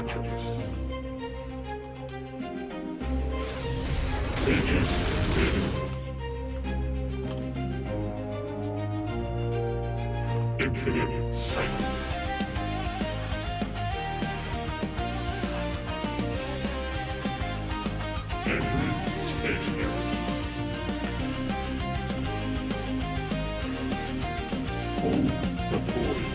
nachos. Aegis Raiders. Infinite cycles. Angry Space Bears. Hold the boys.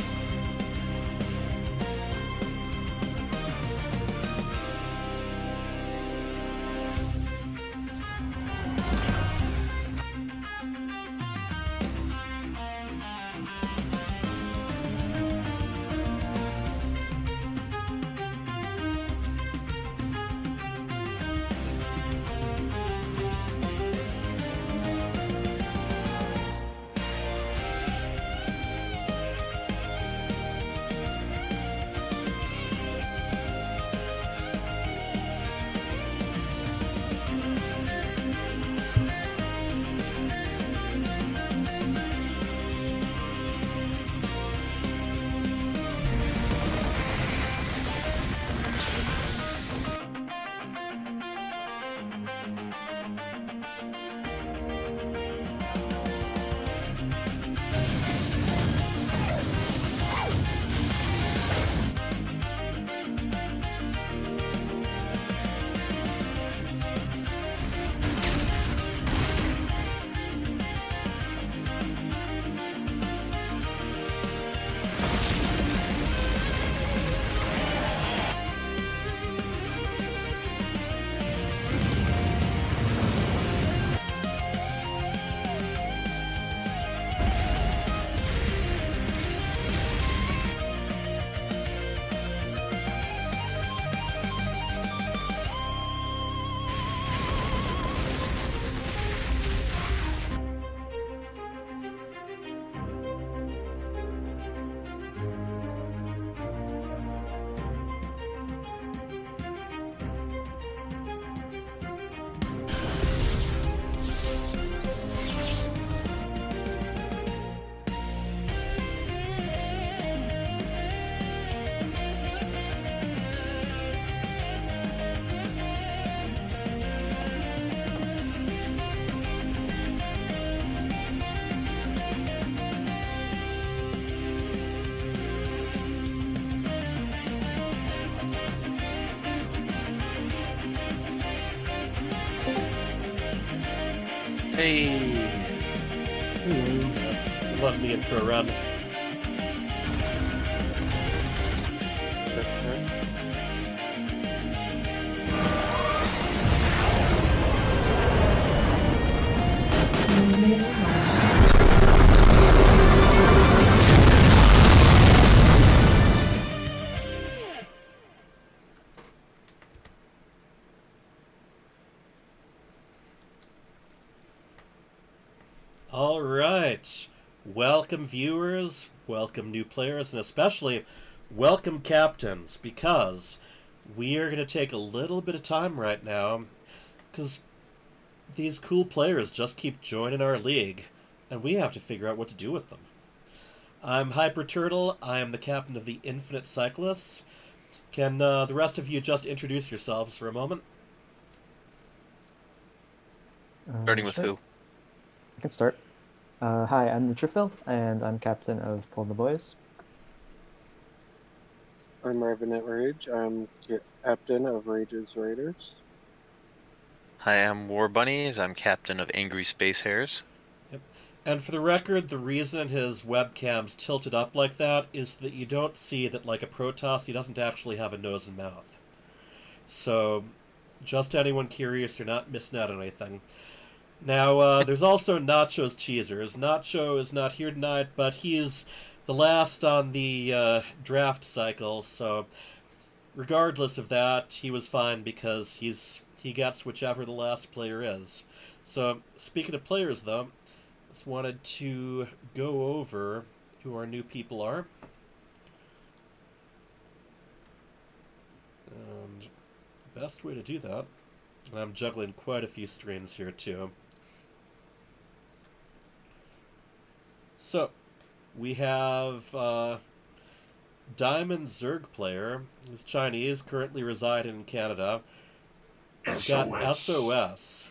Hey! Love the intro run. All right. Welcome, viewers. Welcome, new players, and especially welcome, captains, because we are going to take a little bit of time right now because these cool players just keep joining our league, and we have to figure out what to do with them. I'm Hyper Turtle. I am the captain of the Infinite Cyclists. Can the rest of you just introduce yourselves for a moment? Starting with Sure. who? I can start. Hi, I'm Neutrophil, and I'm captain of Pull the Boys. I'm Revenant Rage. I'm captain of Rage's Raiders. Hi, I'm War Bunnies. I'm captain of Angry Space Hares. Yep. And for the record, the reason his webcam's tilted up like that is that you don't see that, like a Protoss, he doesn't actually have a nose and mouth. So, just anyone curious, you're not missing out on anything. Now, there's also Nacho's Cheesers. Nacho is not here tonight, but he's the last on the draft cycle, so regardless of that, he was fine because he gets whichever the last player is. So, speaking of players, though, just wanted to go over who our new people are. And best way to do that, and I'm juggling quite a few screens here too. So, we have Diamond Zerg player is Chinese, currently residing in Canada. We've got SOS.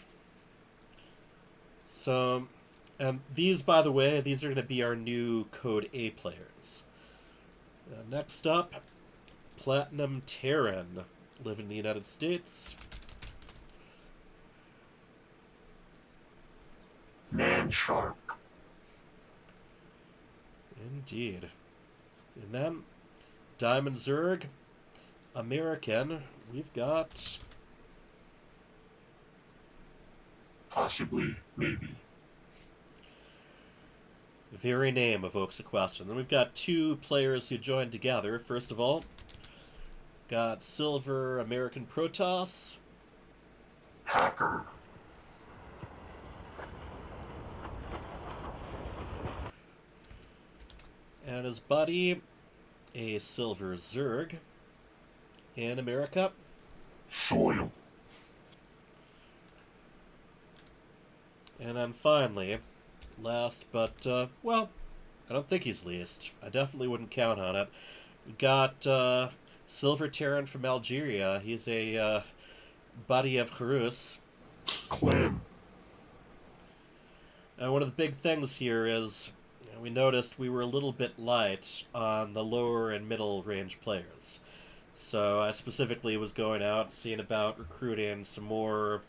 So, and these, by the way, these are going to be our new Code A players. Next up, Platinum Terran, live in the United States. Man Shark. Indeed. And then, Diamond Zerg, American, we've got... Possibly, maybe. The very name evokes a question. Then we've got two players who joined together. First of all, got Silver American Protoss. Hacker. And his buddy, a Silver Zerg in America. Soil. And then finally, last but, well, I don't think he's least. I definitely wouldn't count on it. We got Silver Terran from Algeria. He's a buddy of Harus. Clan. And one of the big things here is we noticed we were a little bit light on the lower and middle range players. So I specifically was going out, seeing about recruiting some more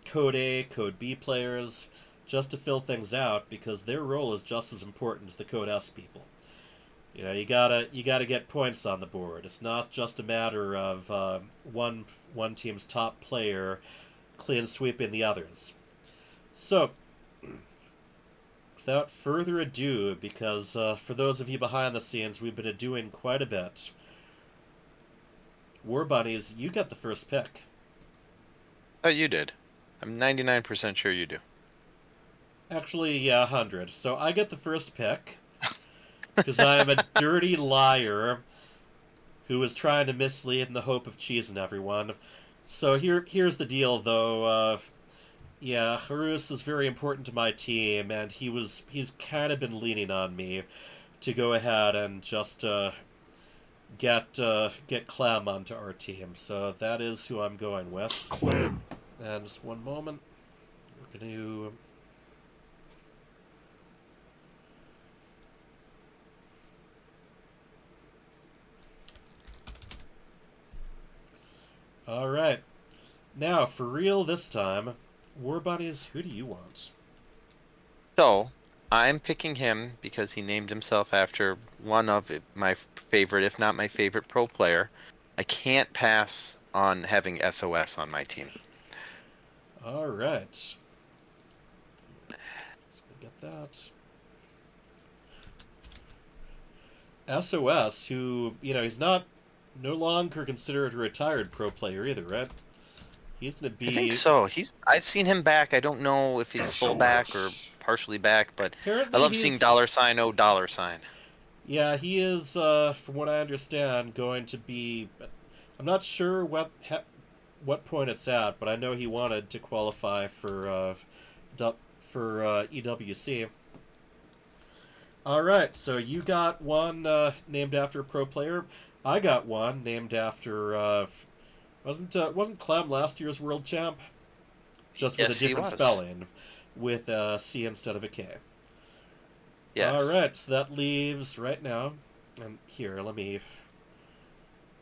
Code A, Code B players, just to fill things out, because their role is just as important as the Code S people. You know, you gotta get points on the board. It's not just a matter of one team's top player clean sweeping the others. So, without further ado, because for those of you behind the scenes, we've been doing quite a bit. War Bunnies, you got the first pick. Oh, you did. I'm 99% sure you do. Actually, yeah, 100. So I get the first pick, because I am a dirty liar who is trying to mislead in the hope of cheesing everyone. So here's the deal, though. Yeah, Harus is very important to my team, and he's kind of been leaning on me to go ahead and just get Clem onto our team. So that is who I'm going with. Clan. And just one moment. We're going to... Alright. Now, for real this time, War Bunnies, who do you want? So, I'm picking him because he named himself after one of my favorite, if not my favorite pro player. I can't pass on having SOS on my team. Alright. So we get that. SOS, who, you know, he's no longer considered a retired pro player either, right? He's going to be... I think so. I've seen him back. I don't know if he's full back or partially back, but Apparently I love seeing $$. Yeah, he is, from what I understand, going to be... I'm not sure what point it's at, but I know he wanted to qualify for EWC. Alright, so you got one named after a pro player. I got one named after... wasn't Clem last year's world champ? Just with Yes, a different he was. spelling, with a C instead of a K. Yes. Alright, so that leaves right now, and here, let me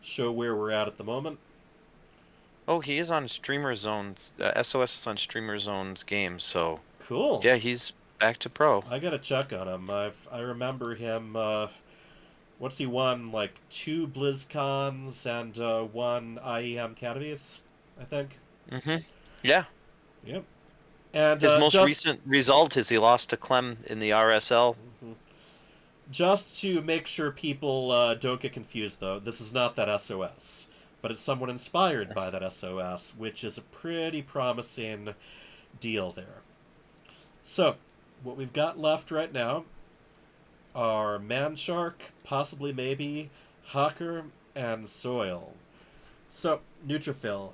show where we're at the moment. Oh, he is on Streamer Zone's. SOS is on Streamer Zone's games, so Cool. yeah, he's back to pro. I gotta check on him. I remember him, what's he won, like 2 BlizzCons and 1 IEM Catavies, I think. Mm-hmm. Yeah. Yep. And His most recent result is he lost to Clem in the RSL. Mhm. Just to make sure people don't get confused, though, this is not that SOS, but it's someone inspired by that SOS, which is a pretty promising deal there. So, what we've got left right now are Manshark, possibly maybe, Hacker, and Soil. So, Neutrophil,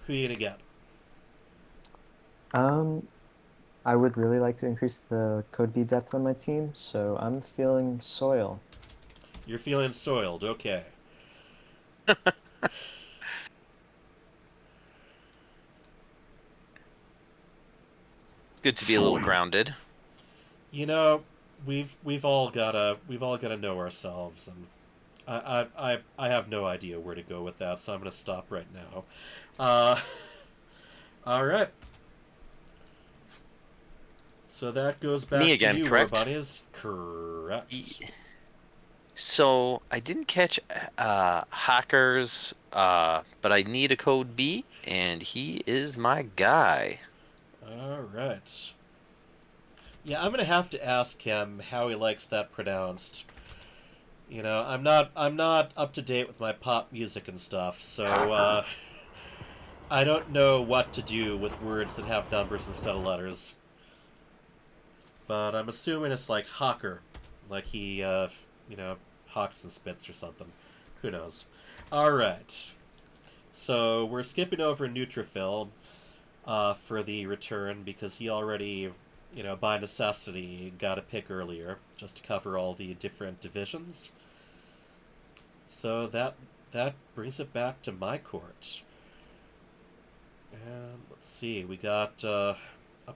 who are you gonna get? I would really like to increase the code B depth on my team, so I'm feeling Soil. You're feeling soiled. Okay. It's good to be a little Soiled. grounded. You know, we've all gotta know ourselves, and I have no idea where to go with that, so I'm gonna stop right now. All right. So that goes back Me to again, you, correct? Bunnies. Correct. So I didn't catch Hackers, but I need a code B, and he is my guy. All right. Yeah, I'm gonna have to ask him how he likes that pronounced. You know, I'm not up to date with my pop music and stuff, so Hacker. I don't know what to do with words that have numbers instead of letters. But I'm assuming it's like hawker, like he hawks and spits or something. Who knows? All right. So we're skipping over Neutrophil for the return because he already, by necessity, got a pick earlier just to cover all the different divisions. So that brings it back to my court. And let's see, we got a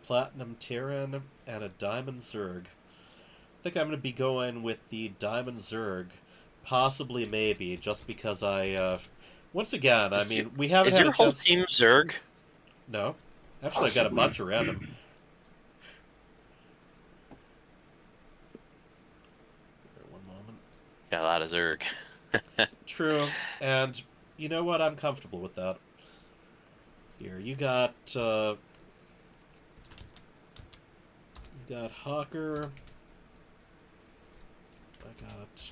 Platinum Terran and a Diamond Zerg. I think I'm going to be going with the Diamond Zerg, possibly maybe, just because once again, I mean, we haven't Is had your a whole chance. team Zerg? No, actually, I've got a Possibly, bunch of random. maybe. One moment. Got a lot of Zerg. True, and you know what? I'm comfortable with that. Here, you got Hawker. I got.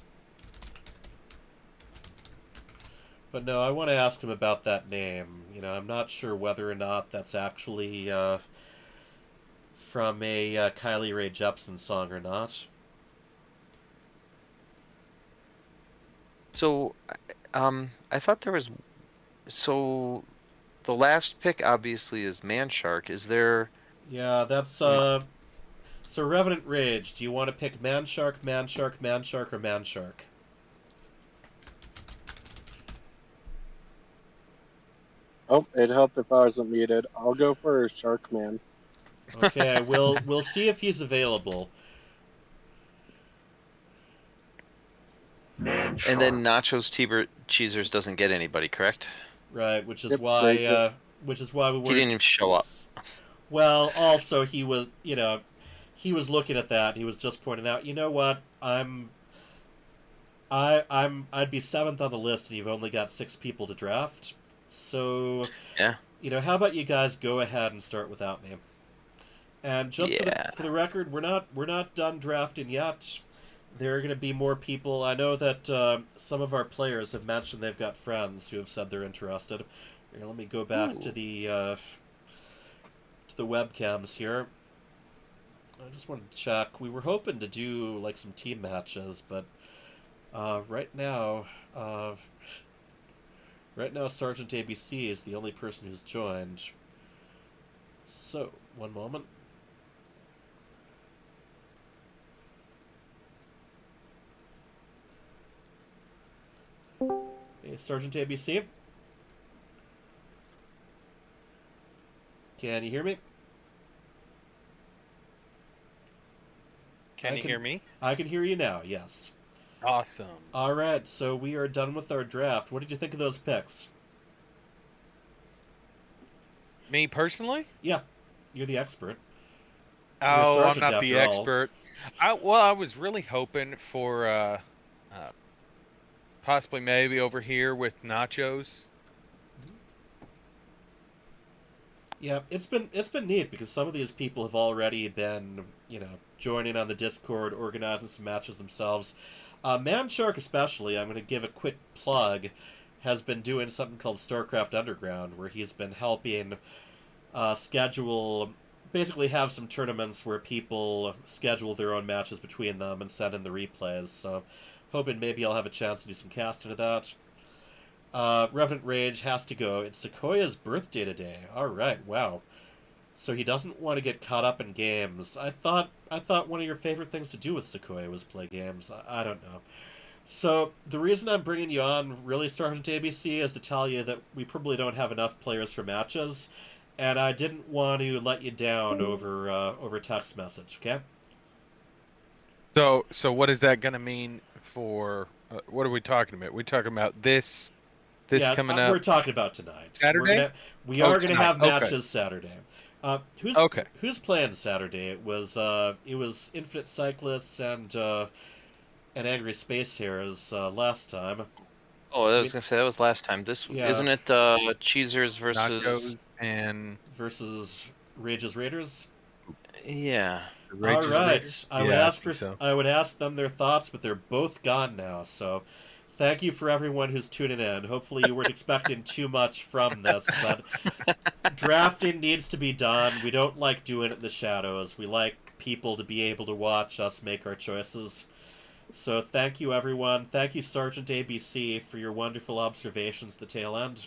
But no, I want to ask him about that name. I'm not sure whether or not that's actually from a Kylie Rae Jepsen song or not. So, I thought there was. So, the last pick obviously is Manshark. Is there? Yeah, that's Um, So Revenant Rage. Do you want to pick Manshark, Manshark, Manshark, or Manshark? Oh, it helped if I wasn't muted. I'll go for Sharkman. Okay, we'll see if he's available. Man And then shark. Nachos Cheezers doesn't get anybody, correct? Right, which is Yep, why they did. we He didn't weren't. even show up. Well, also he was, he was looking at that. He was just pointing out, you know what? I'd be seventh on the list, and you've only got 6 people to draft. So, Yeah. how about you guys go ahead and start without me? And just Yeah. for the record, we're not done drafting yet. There are going to be more people. I know that some of our players have mentioned they've got friends who have said they're interested. Here, let me go back to the webcams here. I just wanted to check. We were hoping to do like some team matches, but right now, Sergeant ABC is the only person who's joined. So, one moment. Hey, Sergeant ABC? Can you hear me? Can you hear me? I can hear you now, yes. Awesome. Alright, so we are done with our draft. What did you think of those picks? Me personally? Yeah, you're the expert. Oh, I'm sergeant, not the after all. expert. I was really hoping for possibly maybe over here with Nachos. Yeah, it's been neat because some of these people have already been, joining on the Discord, organizing some matches themselves. Manshark especially, I'm going to give a quick plug, has been doing something called StarCraft Underground, where he's been helping schedule, basically have some tournaments where people schedule their own matches between them and send in the replays. So, hoping maybe I'll have a chance to do some casting of that. Revenant Rage has to go. It's Sequoia's birthday today. Alright, wow. So he doesn't want to get caught up in games. I thought one of your favorite things to do with Sequoia was play games. I don't know. So the reason I'm bringing you on, really, Sergeant ABC, is to tell you that we probably don't have enough players for matches, and I didn't want to let you down over text message. Okay. So what is that going to mean for? What are we talking about? We talking about this Yeah, coming we're up talking about tonight. Saturday? We Oh, are gonna tonight. have Okay. matches Saturday. Who's Okay. who's playing Saturday? It was Infinite Cyclists and Angry Space Heroes last time. Oh, I was gonna say that was last time. This Yeah. isn't it. Cheesers versus. Nachos and Versus Rage's Raiders. Yeah. the All Rage's right, Raiders? I would Yeah, ask think so. I would ask them their thoughts, but they're both gone now. So, thank you for everyone who's tuning in. Hopefully, you weren't expecting too much from this, but drafting needs to be done. We don't like doing it in the shadows. We like people to be able to watch us make our choices. So, thank you, everyone. Thank you, Sergeant ABC, for your wonderful observations at the tail end.